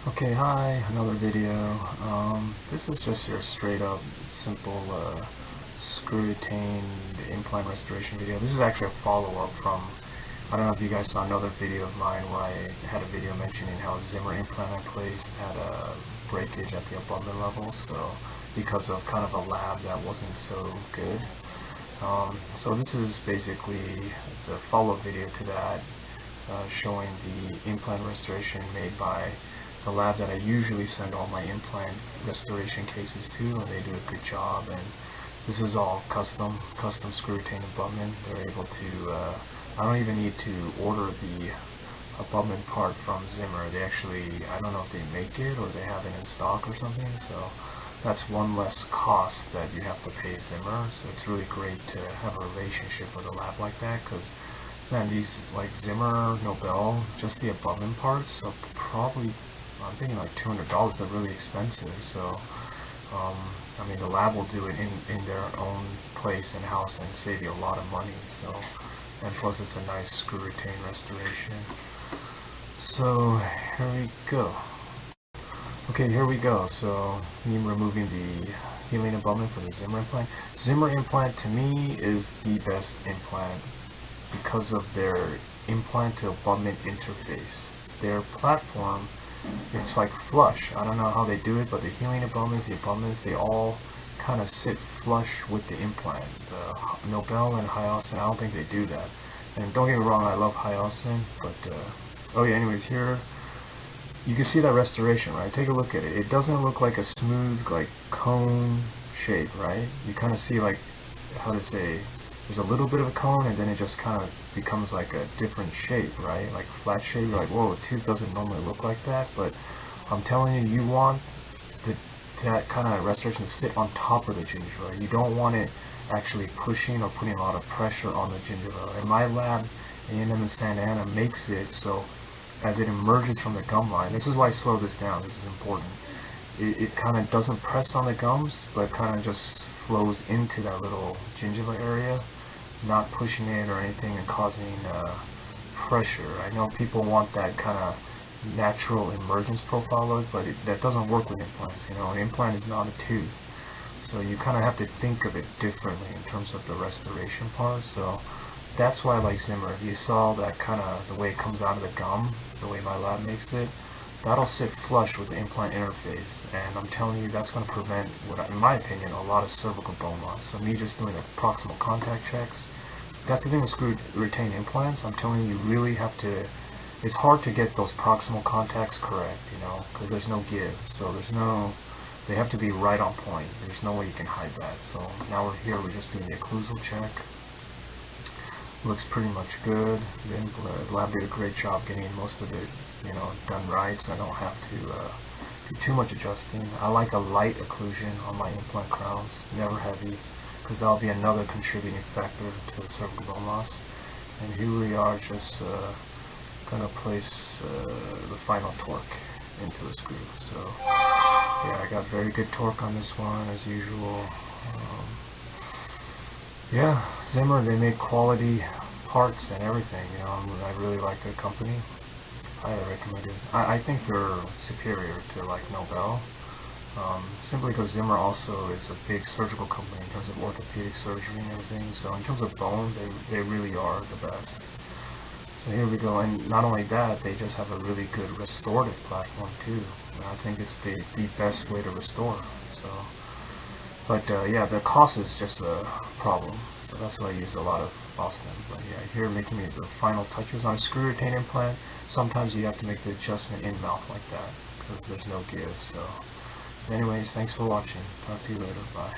Okay, hi, another video. This is just your straight up simple screw retained implant restoration video. This is actually a follow-up from, I don't know if you guys saw another video of mine where I had a video mentioning how a Zimmer implant I placed had a breakage at the abutment level, so because of kind of a lab that wasn't so good. So this is basically the follow-up video to that, showing the implant restoration made by the lab that I usually send all my implant restoration cases to, and they do a good job. And this is all custom screw retained abutment. They're able to, I don't even need to order the abutment part from Zimmer. They actually, I don't know if they make it or they have it in stock or something, so that's one less cost that you have to pay Zimmer. So it's really great to have a relationship with a lab like that, because man, these like Zimmer, Nobel, just the abutment parts are probably, I'm thinking like $200. They're really expensive. So I mean, the lab will do it in their own place and house and save you a lot of money. So, and plus it's a nice screw retain restoration. So here we go. Okay, here we go. So me removing the healing abutment for the Zimmer implant. Zimmer implant to me is the best implant because of their implant to abutment interface. Their platform, it's like flush. I don't know how they do it, but the healing abutments, the abutments, they all kind of sit flush with the implant. The Nobel and Hyosin, I don't think they do that. And don't get me wrong, I love Hyosin, but oh yeah, anyways, here you can see that restoration, right? Take a look at it. It doesn't look like a smooth, like cone shape, right? You kind of see like, how to say, there's a little bit of a cone and then it just kind of becomes like a different shape, right? Like flat shape. You're like, whoa, a tooth doesn't normally look like that. But I'm telling you, you want that kind of restoration to sit on top of the gingiva. You don't want it actually pushing or putting a lot of pressure on the gingiva. And my lab, A&M in Santa Ana, makes it so as it emerges from the gum line, this is why I slow this down, this is important. It kind of doesn't press on the gums, but kind of just flows into that little gingiva area, not pushing it or anything and causing pressure. I know people want that kind of natural emergence profile look, but that doesn't work with implants. You know, an implant is not a tooth, so you kind of have to think of it differently in terms of the restoration part. So that's why I like Zimmer. If you saw that kind of the way it comes out of the gum, the way my lab makes it, that'll sit flush with the implant interface, and I'm telling you, that's going to prevent, what, in my opinion, a lot of cervical bone loss. So me just doing the proximal contact checks, that's the thing with screw retain implants. I'm telling you, you really have to, it's hard to get those proximal contacts correct, you know, because there's no give. So there's no, they have to be right on point. There's no way you can hide that. So now we're here, we're just doing the occlusal check. Looks pretty much good. The lab did a great job getting most of it, you know, done right, so I don't have to do too much adjusting. I like a light occlusion on my implant crowns, never heavy, because that'll be another contributing factor to the cervical bone loss. And here we are, just gonna place the final torque into the screw. So yeah, I got very good torque on this one as usual. Yeah, Zimmer, they make quality parts and everything, you know. I really like their company. Highly recommend it. I think they're superior to like Nobel, simply because Zimmer also is a big surgical company in terms of orthopedic surgery and everything. So in terms of bone, they really are the best. So here we go, and not only that, they just have a really good restorative platform too. And I think it's the best way to restore. So. But yeah, the cost is just a problem, so that's why I use a lot of Boston. But yeah, here making the final touches on a screw retain implant. Sometimes you have to make the adjustment in mouth like that because there's no give. So anyways, thanks for watching. Talk to you later. Bye.